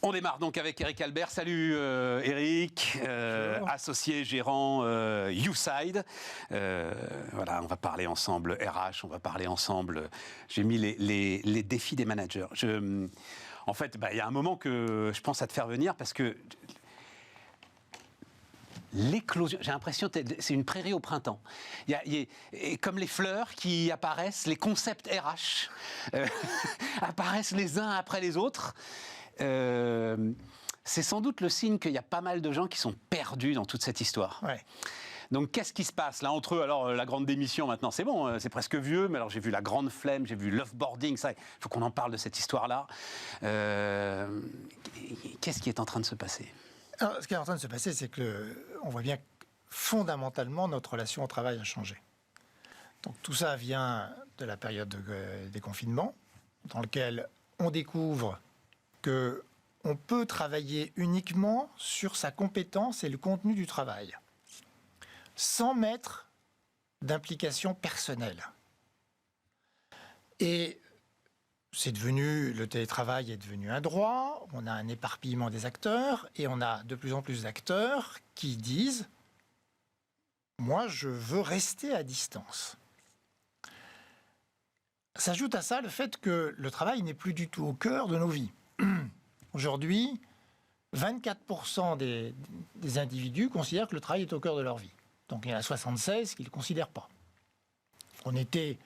On démarre donc avec Eric Albert. Salut Eric, associé gérant YouSide. Voilà, on va parler ensemble RH, on va parler ensemble. J'ai mis les défis des managers. En fait, il y a un moment que je pense à te faire venir parce que l'éclosion, j'ai l'impression que c'est une prairie au printemps. Et comme les fleurs qui apparaissent, les concepts RH apparaissent les uns après les autres. C'est sans doute le signe qu'il y a pas mal de gens qui sont perdus dans toute cette histoire. Ouais. Donc qu'est-ce qui se passe là entre eux? Alors la grande démission maintenant, c'est bon, c'est presque vieux, mais alors j'ai vu la grande flemme, j'ai vu l'offboarding, ça, il faut qu'on en parle de cette histoire-là. Qu'est-ce qui est en train de se passer? Alors, ce qui est en train de se passer, c'est qu'on voit bien que fondamentalement notre relation au travail a changé. Donc tout ça vient de la période des confinements, dans lequel on découvre qu'on peut travailler uniquement sur sa compétence et le contenu du travail, sans mettre d'implication personnelle. Et le télétravail est devenu un droit, on a un éparpillement des acteurs, et on a de plus en plus d'acteurs qui disent « moi, je veux rester à distance ». S'ajoute à ça le fait que le travail n'est plus du tout au cœur de nos vies. Aujourd'hui, 24% des individus considèrent que le travail est au cœur de leur vie. Donc il y en a 76 qui ne le considèrent pas. On était,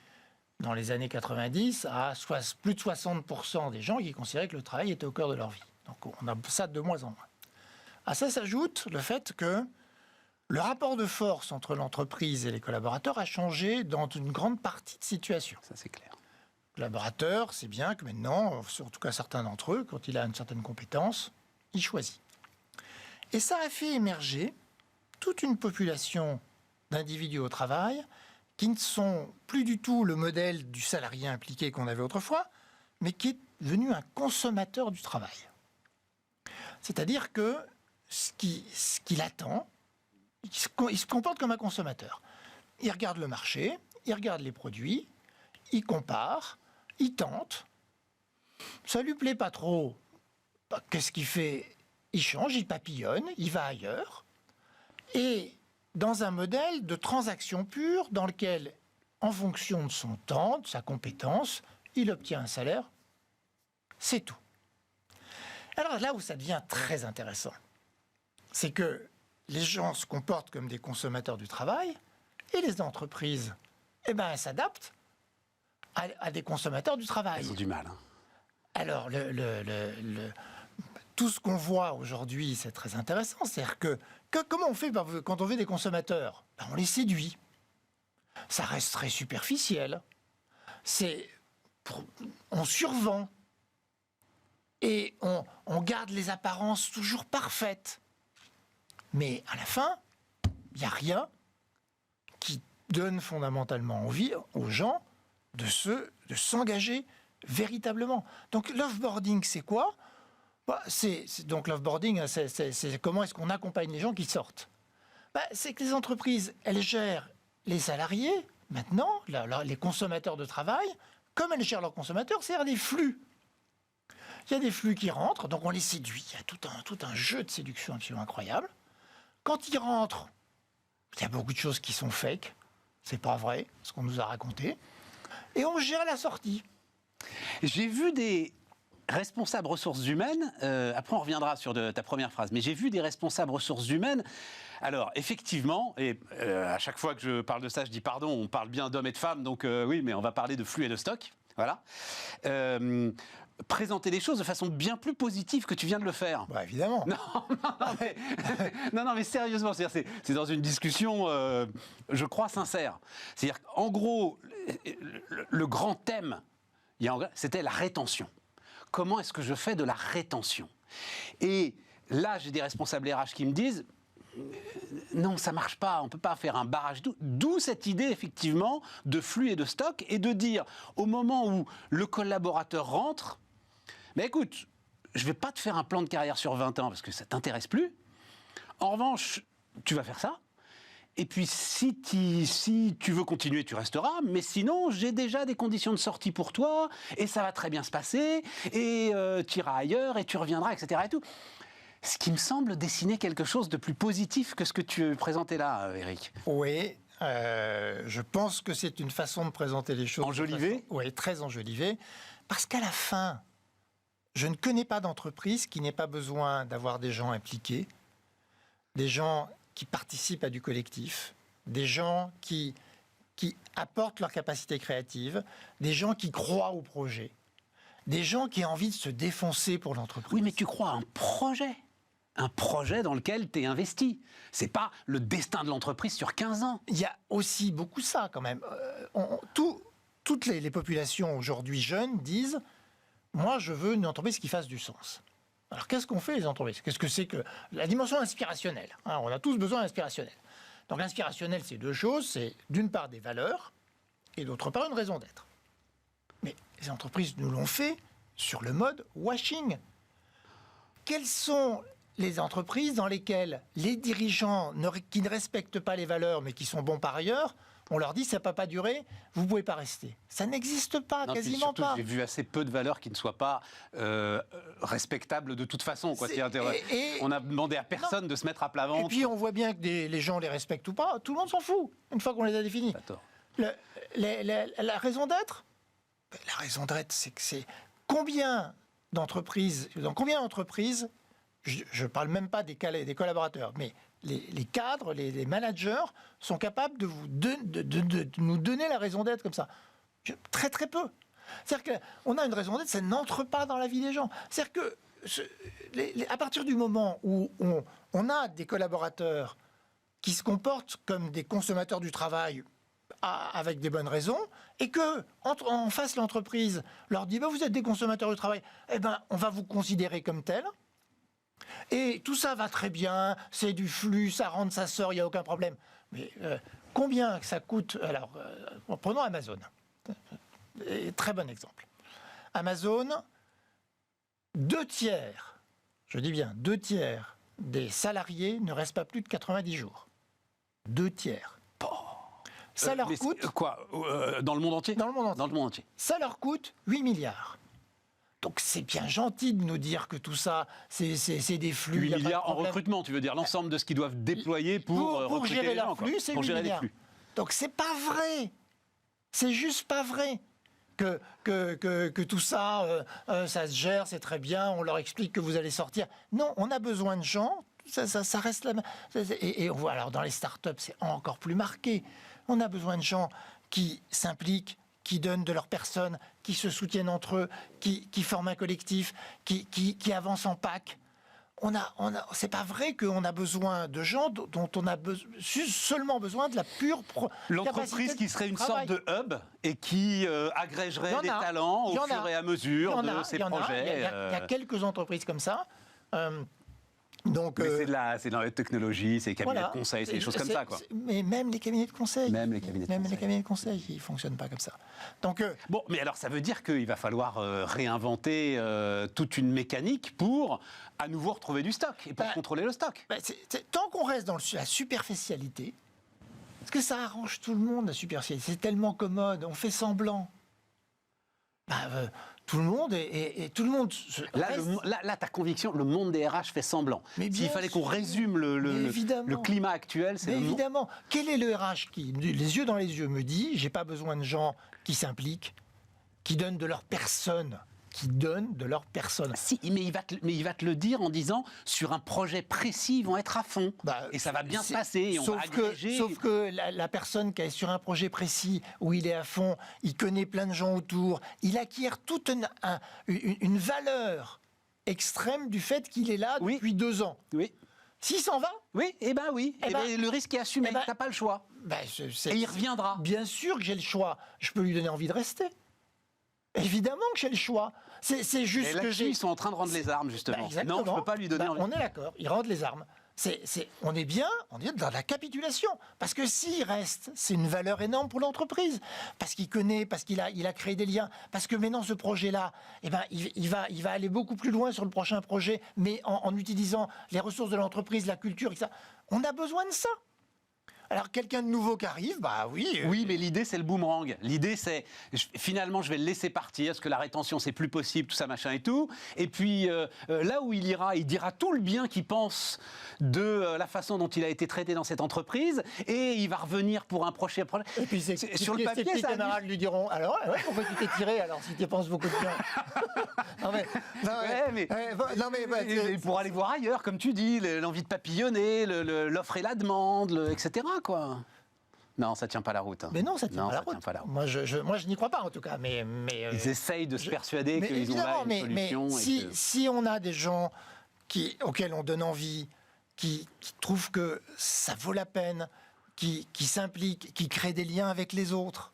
dans les années 90, à plus de 60% des gens qui considéraient que le travail était au cœur de leur vie. Donc on a ça de moins en moins. À ça s'ajoute le fait que le rapport de force entre l'entreprise et les collaborateurs a changé dans une grande partie de situation. Ça, c'est clair. Le collaborateur sait bien que maintenant, en tout cas certains d'entre eux, quand il a une certaine compétence, il choisit. Et ça a fait émerger toute une population d'individus au travail qui ne sont plus du tout le modèle du salarié impliqué qu'on avait autrefois, mais qui est devenu un consommateur du travail. C'est-à-dire que ce qu'il attend, il se comporte comme un consommateur. Il regarde le marché, il regarde les produits, il compare, il tente. Ça lui plaît pas trop. Qu'est-ce qu'il fait? Il change, il papillonne, il va ailleurs. Et dans un modèle de transaction pure dans lequel, en fonction de son temps, de sa compétence, il obtient un salaire. C'est tout. Alors là où ça devient très intéressant, c'est que les gens se comportent comme des consommateurs du travail et les entreprises, elles s'adaptent à des consommateurs du travail. Ils ont du mal. Hein. Alors, tout ce qu'on voit aujourd'hui, c'est très intéressant. C'est-à-dire que comment on fait quand on veut des consommateurs? On les séduit. Ça reste très superficiel. On survend. Et on garde les apparences toujours parfaites. Mais à la fin, il n'y a rien qui donne fondamentalement envie aux gens de s'engager véritablement. Donc l'offboarding, c'est quoi? Donc l'offboarding, c'est comment est-ce qu'on accompagne les gens qui sortent? C'est que les entreprises, elles gèrent les salariés, maintenant, les consommateurs de travail, comme elles gèrent leurs consommateurs, c'est-à-dire des flux. Il y a des flux qui rentrent, donc on les séduit. Il y a tout un jeu de séduction absolument incroyable. Quand ils rentrent, il y a beaucoup de choses qui sont fake. C'est pas vrai, ce qu'on nous a raconté. Et on gère la sortie. J'ai vu des responsables ressources humaines, après on reviendra sur ta première phrase, mais j'ai vu des responsables ressources humaines, alors effectivement, et à chaque fois que je parle de ça, je dis pardon, on parle bien d'hommes et de femmes, donc oui, mais on va parler de flux et de stock, voilà. Présenter les choses de façon bien plus positive que tu viens de le faire. Évidemment. Non, mais sérieusement, c'est dans une discussion, je crois, sincère. C'est-à-dire qu'en gros, le grand thème, c'était la rétention. Comment est-ce que je fais de la rétention? Et là, j'ai des responsables RH qui me disent non, ça marche pas, on ne peut pas faire un barrage d'eau. D'où cette idée, effectivement, de flux et de stock, et de dire, au moment où le collaborateur rentre, mais écoute, je ne vais pas te faire un plan de carrière sur 20 ans, parce que ça ne t'intéresse plus. En revanche, tu vas faire ça, Et puis, si tu veux continuer, tu resteras. Mais sinon, j'ai déjà des conditions de sortie pour toi. Et ça va très bien se passer. Et tu iras ailleurs et tu reviendras, etc. Et tout. Ce qui me semble dessiner quelque chose de plus positif que ce que tu présentais là, Éric. Oui, je pense que c'est une façon de présenter les choses. Enjolivé ? Oui, très enjolivé. Parce qu'à la fin, je ne connais pas d'entreprise qui n'ait pas besoin d'avoir des gens impliqués, des gens qui participent à du collectif, des gens qui apportent leur capacité créative, des gens qui croient au projet, des gens qui ont envie de se défoncer pour l'entreprise. Oui, mais tu crois à un projet dans lequel tu es investi. C'est pas le destin de l'entreprise sur 15 ans. Il y a aussi beaucoup ça quand même. Toutes les populations aujourd'hui jeunes disent « Moi, je veux une entreprise qui fasse du sens ». Alors, qu'est-ce qu'on fait, les entreprises? Qu'est-ce que c'est que la dimension inspirationnelle, hein? On a tous besoin d'inspirationnel. Donc, l'inspirationnel, c'est deux choses. C'est d'une part des valeurs et d'autre part une raison d'être. Mais les entreprises nous l'ont fait sur le mode washing. Quelles sont les entreprises dans lesquelles les dirigeants qui ne respectent pas les valeurs mais qui sont bons par ailleurs, on leur dit ça ne peut pas durer, vous ne pouvez pas rester. Ça n'existe pas, Non, quasiment surtout, pas. j'ai vu assez peu de valeurs qui ne soient pas respectables de toute façon. Quoi. On a demandé à personne de se mettre à plat ventre. Et puis on voit bien que les gens les respectent ou pas, tout le monde s'en fout, une fois qu'on les a définis. La raison d'être, c'est combien d'entreprises, dans combien d'entreprises, je ne parle même pas des collaborateurs, mais les cadres, les managers sont capables de nous donner la raison d'être comme ça. Très très peu. C'est-à-dire qu'on a une raison d'être, ça n'entre pas dans la vie des gens. C'est-à-dire que à partir du moment où on a des collaborateurs qui se comportent comme des consommateurs du travail avec des bonnes raisons, et que en face l'entreprise leur dit vous êtes des consommateurs du travail, eh ben on va vous considérer comme tel. Et tout ça va très bien, c'est du flux, ça rentre, ça sort, il n'y a aucun problème. Mais combien ça coûte? Alors, prenons Amazon. Très bon exemple. Amazon, 2/3, je dis bien 2/3 des salariés ne restent pas plus de 90 jours. 2/3. Ça leur coûte... Quoi dans le monde entier? Dans le monde entier. Dans le monde entier. Ça leur coûte 8 milliards. Donc c'est bien gentil de nous dire que tout ça, c'est des flux. 8 milliards en recrutement, tu veux dire l'ensemble de ce qu'ils doivent déployer pour recruter gérer les gens, leurs flux, c'est 8 milliards. Donc c'est pas vrai. C'est juste pas vrai que tout ça, ça se gère, c'est très bien, on leur explique que vous allez sortir. Non, on a besoin de gens, ça reste la même. Et on voit, alors dans les startups, c'est encore plus marqué. On a besoin de gens qui s'impliquent, qui donnent de leur personne, qui se soutiennent entre eux, qui forment un collectif, qui avancent en pack. C'est pas vrai qu'on a besoin de gens dont on a seulement besoin de la pure l'entreprise qui serait une sorte de hub et qui agrégerait des talents au fur et à mesure de ses projets. Il y a quelques entreprises comme ça. Donc, mais c'est dans la technologie, c'est les cabinets de conseil, c'est des choses comme ça. Quoi. Mais même les cabinets de conseil. Même les cabinets de conseil, ils ne fonctionnent pas comme ça. Donc, bon, mais alors ça veut dire qu'il va falloir réinventer toute une mécanique pour à nouveau retrouver du stock et pour contrôler le stock. Tant qu'on reste dans la superficialité, parce que ça arrange tout le monde, la superficialité, c'est tellement commode, on fait semblant. Tout le monde et tout le monde. Là, ta conviction, le monde des RH fait semblant. S'il fallait qu'on résume le climat actuel, c'est évidemment. Quel est le RH qui, les yeux dans les yeux, me dit j'ai pas besoin de gens qui s'impliquent, qui donnent de leur personne. Si, mais il va te le dire en disant sur un projet précis, ils vont être à fond. Et ça va bien se passer. Et on va agréger. Sauf que la personne qui est sur un projet précis où il est à fond, il connaît plein de gens autour, il acquiert toute une valeur extrême du fait qu'il est là depuis 2 ans. Oui. S'il s'en va? Oui, le risque est assumé, t'as pas le choix. Et il reviendra. Bien sûr que j'ai le choix. Je peux lui donner envie de rester. Évidemment que j'ai le choix. C'est juste que ils sont en train de rendre les armes, justement. Non, je ne peux pas lui donner... On est d'accord, ils rendent les armes. On est bien dans la capitulation. Parce que s'il reste, c'est une valeur énorme pour l'entreprise. Parce qu'il connaît, parce qu'il a créé des liens. Parce que maintenant, ce projet-là, il va aller beaucoup plus loin sur le prochain projet, mais en utilisant les ressources de l'entreprise, la culture, etc. On a besoin de ça. Alors, quelqu'un de nouveau qui arrive, bah oui. Oui, mais l'idée, c'est le boomerang. L'idée, c'est, finalement, je vais le laisser partir, parce que la rétention, c'est plus possible, tout ça, machin et tout. Et puis, là où il ira, il dira tout le bien qu'il pense de la façon dont il a été traité dans cette entreprise, et il va revenir pour un prochain projet. Et puis, Sur le papier, ses ça a camarades lui diront, alors, ouais, pourquoi tu t'es tiré, alors, si tu penses beaucoup de bien. Et pour aller voir ailleurs, comme tu dis, l'envie de papillonner, l'offre et la demande, etc., quoi. Non, ça tient pas la route. Hein. Mais non, ça tient Non, pas la ça tient route. pas la route. Moi, je n'y crois pas, en tout cas. Mais Ils essayent de se persuader mais qu'ils ont là évidemment, une solution. mais si on a des gens auxquels on donne envie, qui trouvent que ça vaut la peine, qui s'impliquent, qui créent des liens avec les autres,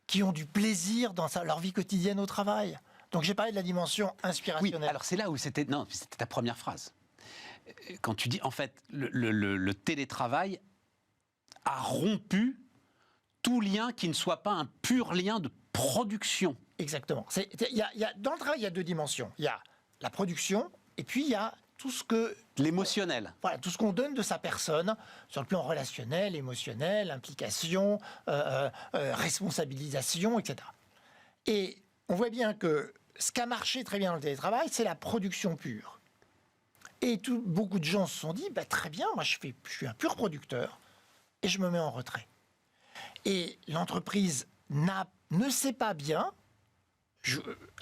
qui ont du plaisir dans leur vie quotidienne au travail. Donc j'ai parlé de la dimension Oui, inspirationnelle. alors c'est là où c'était ta première phrase. Quand tu dis, en fait, le télétravail a rompu tout lien qui ne soit pas un pur lien de production. Exactement. Dans le travail, il y a deux dimensions. Il y a la production, et puis il y a tout ce que... L'émotionnel. Voilà, tout ce qu'on donne de sa personne, sur le plan relationnel, émotionnel, implication, responsabilisation, etc. Et on voit bien que ce qui a marché très bien dans le télétravail, c'est la production pure. Et beaucoup de gens se sont dit, bah, très bien, moi je suis un pur producteur, et je me mets en retrait. Et l'entreprise ne sait pas bien,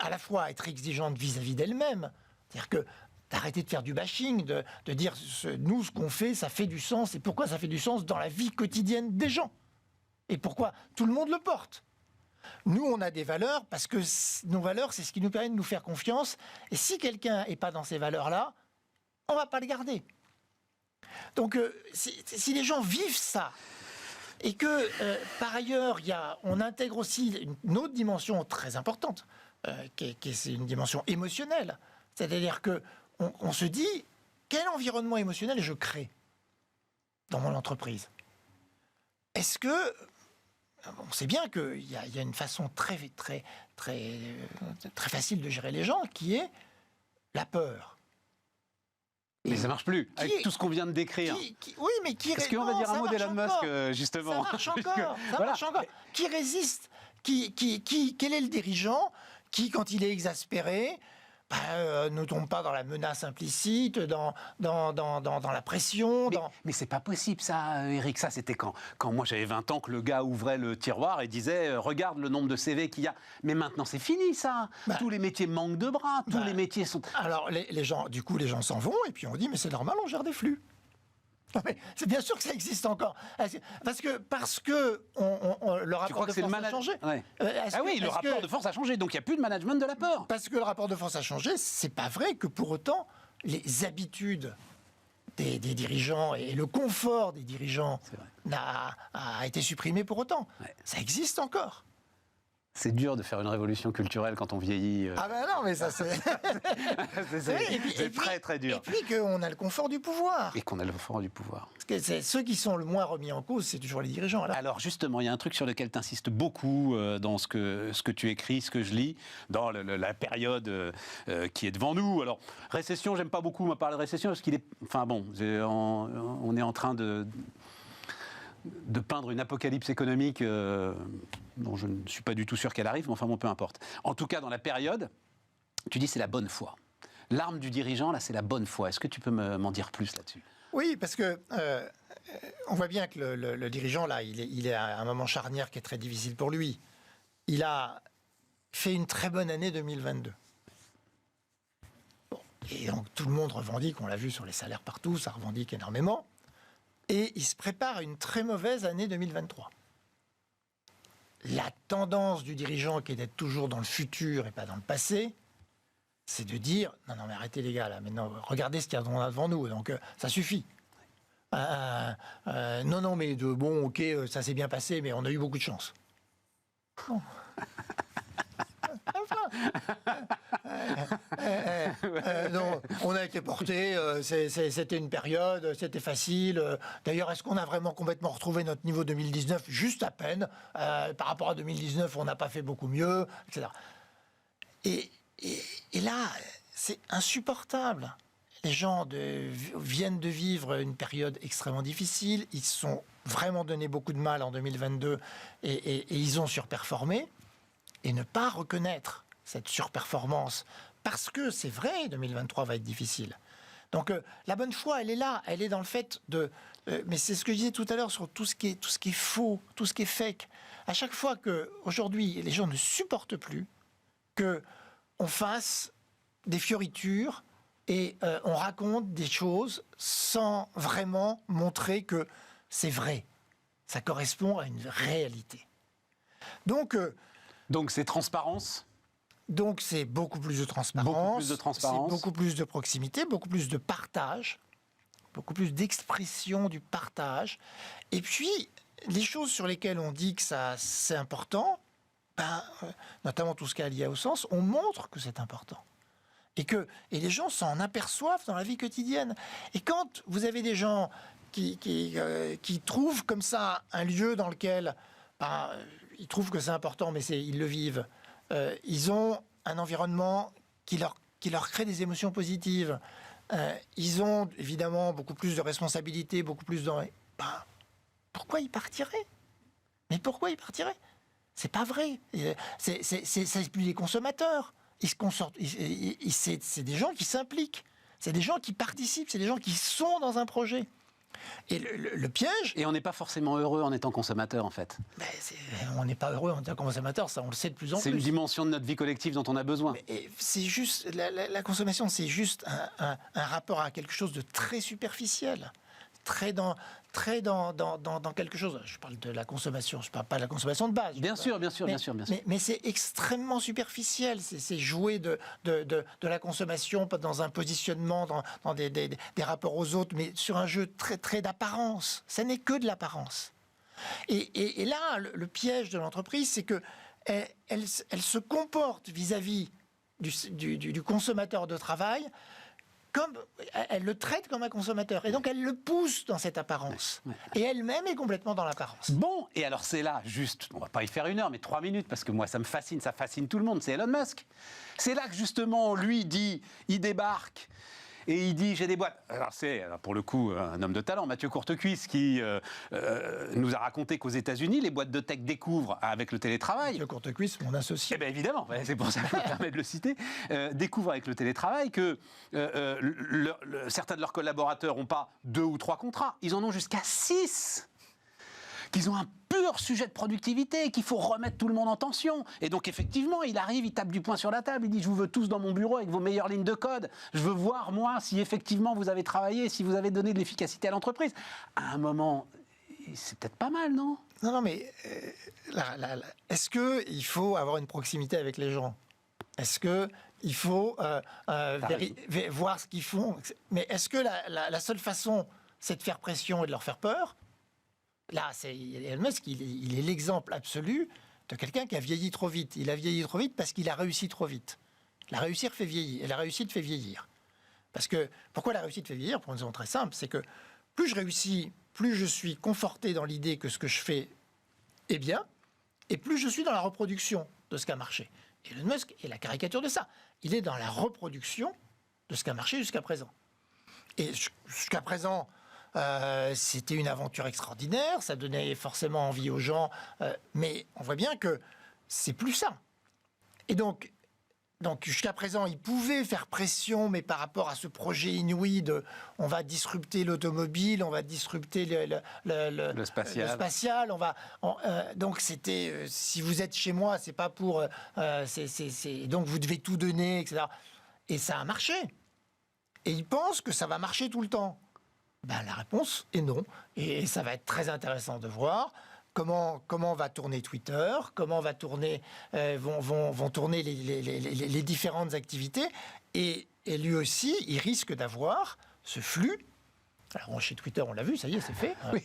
à la fois être exigeante vis-à-vis d'elle-même, c'est-à-dire que d'arrêter de faire du bashing, de dire nous ce qu'on fait, ça fait du sens, et pourquoi ça fait du sens dans la vie quotidienne des gens, et pourquoi tout le monde le porte. Nous, on a des valeurs, parce que nos valeurs, c'est ce qui nous permet de nous faire confiance, et si quelqu'un n'est pas dans ces valeurs-là, on ne va pas le garder. Donc, si les gens vivent ça, et que, par ailleurs, on intègre aussi une autre dimension très importante, c'est une dimension émotionnelle. C'est-à-dire qu'on se dit, quel environnement émotionnel je crée dans mon entreprise? Est-ce que... On sait bien qu'il y a une façon très facile de gérer les gens, qui est la peur. Mais ça marche plus, avec tout ce qu'on vient de décrire. Oui, mais qui... Est-ce qu'on va dire un mot d'Elon Musk, justement? Ça marche encore, marche encore. Qui résiste? Quel est le dirigeant qui, quand il est exaspéré, ne tombe pas dans la menace implicite, dans la pression. Mais c'est pas possible ça, Eric. Ça, c'était quand moi j'avais 20 ans que le gars ouvrait le tiroir et disait regarde le nombre de CV qu'il y a. Mais maintenant c'est fini ça. Tous les métiers manquent de bras, tous les métiers sont... Alors les gens s'en vont et puis on dit mais c'est normal, on gère des flux. C'est bien sûr que ça existe encore. Parce que le rapport de force a changé. Ouais. Le rapport de force a changé, donc il n'y a plus de management de la peur. Parce que le rapport de force a changé, c'est pas vrai que pour autant les habitudes des dirigeants et le confort des dirigeants a été supprimé pour autant. Ouais. Ça existe encore. C'est dur de faire une révolution culturelle quand on vieillit. Ah ben non, mais ça c'est... c'est très très dur. Et puis qu'on a le confort du pouvoir. Et qu'on a le confort du pouvoir. Parce que ceux qui sont le moins remis en cause, c'est toujours les dirigeants. Alors justement, il y a un truc sur lequel tu insistes beaucoup dans ce que tu écris, ce que je lis, dans la période qui est devant nous. Alors, récession, j'aime pas beaucoup me parler de récession, parce qu'il est... Enfin bon, on est en train de peindre une apocalypse économique dont je ne suis pas du tout sûr qu'elle arrive, mais enfin bon, peu importe. En tout cas, dans la période, tu dis c'est la bonne foi. L'arme du dirigeant, là, c'est la bonne foi. Est-ce que tu peux m'en dire plus là-dessus? Oui, parce que on voit bien que le dirigeant, là, il est à un moment charnière qui est très difficile pour lui. Il a fait une très bonne année 2022. Bon, et donc tout le monde revendique, on l'a vu sur les salaires partout, ça revendique énormément. Et il se prépare à une très mauvaise année 2023. La tendance du dirigeant, qui est d'être toujours dans le futur et pas dans le passé, c'est de dire non mais arrêtez les gars là, maintenant regardez ce qu'il y a devant nous, donc ça suffit. Non mais ok, ça s'est bien passé, mais on a eu beaucoup de chance. Bon. Non, on a été porté, c'était une période, c'était facile. D'ailleurs, est-ce qu'on a vraiment complètement retrouvé notre niveau 2019? Juste à peine. Par rapport à 2019, on n'a pas fait beaucoup mieux, etc. Et là, c'est insupportable. Les gens viennent de vivre une période extrêmement difficile. Ils sont vraiment donné beaucoup de mal en 2022 et ils ont surperformé, et ne pas reconnaître cette surperformance, parce que c'est vrai, 2023 va être difficile. Donc la bonne foi, elle est là, elle est dans le fait de... mais c'est ce que je disais tout à l'heure sur tout ce qui est faux, tout ce qui est fake. À chaque fois qu'aujourd'hui, les gens ne supportent plus qu'on fasse des fioritures et on raconte des choses sans vraiment montrer que c'est vrai. Ça correspond à une réalité. Donc c'est transparence. Donc c'est beaucoup plus de transparence, c'est beaucoup plus de proximité, beaucoup plus de partage, beaucoup plus d'expression du partage. Et puis, les choses sur lesquelles on dit que c'est important, notamment tout ce qui est lié au sens, on montre que c'est important. Et les gens s'en aperçoivent dans la vie quotidienne. Et quand vous avez des gens qui trouvent comme ça un lieu dans lequel ils trouvent que c'est important, mais ils le vivent, ils ont un environnement qui leur crée des émotions positives. Ils ont évidemment beaucoup plus de responsabilités, beaucoup plus de... pourquoi ils partiraient ? Mais pourquoi ils partiraient ? C'est pas vrai. C'est plus des consommateurs. C'est des gens qui s'impliquent. C'est des gens qui participent. C'est des gens qui sont dans un projet. Et le piège... Et on n'est pas forcément heureux en étant consommateur, en fait. On n'est pas heureux en étant consommateur, ça on le sait de plus en plus. C'est une dimension de notre vie collective dont on a besoin. C'est juste... La consommation, c'est juste un rapport à quelque chose de très superficiel. Très dans quelque chose. Je parle de la consommation, je ne parle pas de la consommation de base. Bien sûr. Mais c'est extrêmement superficiel. C'est jouer de la consommation dans un positionnement, dans des rapports aux autres, mais sur un jeu très, très d'apparence. Ça n'est que de l'apparence. Et là, le piège de l'entreprise, c'est qu'elle se comporte vis-à-vis du consommateur de travail comme elle le traite comme un consommateur. Et donc, elle le pousse dans cette apparence. Et elle-même est complètement dans l'apparence. Bon, et alors c'est là, juste, on va pas y faire 1 heure, mais 3 minutes, parce que moi, ça me fascine, ça fascine tout le monde, c'est Elon Musk. C'est là que, justement, lui dit, il débarque, et il dit, j'ai des boîtes. Alors c'est, pour le coup, un homme de talent, Mathieu Courtecuisse, qui nous a raconté qu'aux États-Unis, les boîtes de tech découvrent, avec le télétravail... Mathieu Courtecuisse, mon associé. Eh bien évidemment, c'est pour ça que je me permets de le citer, découvrent avec le télétravail que certains de leurs collaborateurs n'ont pas 2 ou 3 contrats, ils en ont jusqu'à 6. Qu'ils ont un pur sujet de productivité, qu'il faut remettre tout le monde en tension. Et donc, effectivement, il arrive, il tape du poing sur la table, il dit « Je vous veux tous dans mon bureau avec vos meilleures lignes de code. Je veux voir, moi, si effectivement vous avez travaillé, si vous avez donné de l'efficacité à l'entreprise. » À un moment, c'est peut-être pas mal, non ? Non, mais est-ce qu'il faut avoir une proximité avec les gens ? Est-ce qu'il faut voir ce qu'ils font ? Mais est-ce que la seule façon, c'est de faire pression et de leur faire peur ? Là, Elon Musk, il est l'exemple absolu de quelqu'un qui a vieilli trop vite. Il a vieilli trop vite parce qu'il a réussi trop vite. La réussite fait vieillir. Et la réussite fait vieillir. Parce que, pourquoi la réussite fait vieillir ? Pour une raison très simple, c'est que plus je réussis, plus je suis conforté dans l'idée que ce que je fais est bien, et plus je suis dans la reproduction de ce qui a marché. Et Elon Musk est la caricature de ça. Il est dans la reproduction de ce qui a marché jusqu'à présent. Et jusqu'à présent... c'était une aventure extraordinaire, ça donnait forcément envie aux gens, mais on voit bien que c'est plus ça. Et donc jusqu'à présent, il pouvait faire pression, mais par rapport à ce projet inouï de on va disrupter l'automobile, on va disrupter le spatial, donc c'était si vous êtes chez moi, c'est pas pour donc vous devez tout donner, etc. Et ça a marché. Et il pense que ça va marcher tout le temps. La réponse est non. Et ça va être très intéressant de voir comment va tourner Twitter, comment vont tourner les différentes activités. Et lui aussi, il risque d'avoir ce flux. Alors chez Twitter, on l'a vu, ça y est, c'est fait. Oui.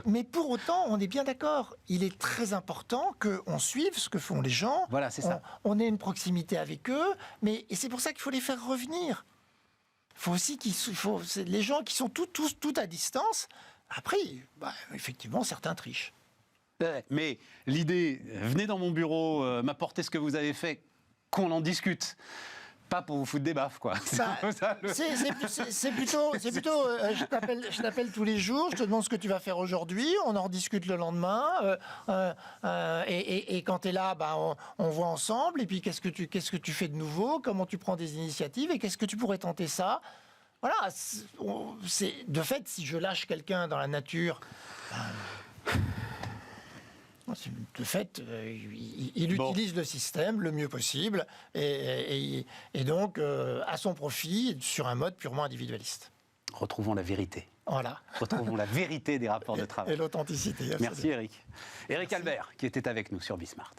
Mais pour autant, on est bien d'accord. Il est très important qu'on suive ce que font les gens. Voilà, c'est ça. On ait une proximité avec eux. Et c'est pour ça qu'il faut les faire revenir. Il faut aussi les gens qui sont tout à distance, après, effectivement, certains trichent. Mais l'idée, venez dans mon bureau, m'apportez ce que vous avez fait, qu'on en discute. pas pour vous foutre des baffes, quoi. Bah, c'est plutôt, je t'appelle tous les jours, je te demande ce que tu vas faire aujourd'hui, on en rediscute le lendemain, et quand tu es là, bah, on voit ensemble, et puis qu'est-ce que tu fais de nouveau, comment tu prends des initiatives, et qu'est-ce que tu pourrais tenter ça. Voilà, de fait, si je lâche quelqu'un dans la nature, de fait, il utilise le système le mieux possible et donc à son profit sur un mode purement individualiste. Retrouvons la vérité. Voilà. Retrouvons la vérité des rapports de travail. Et l'authenticité. Merci Eric. Eric Albert qui était avec nous sur Bismart.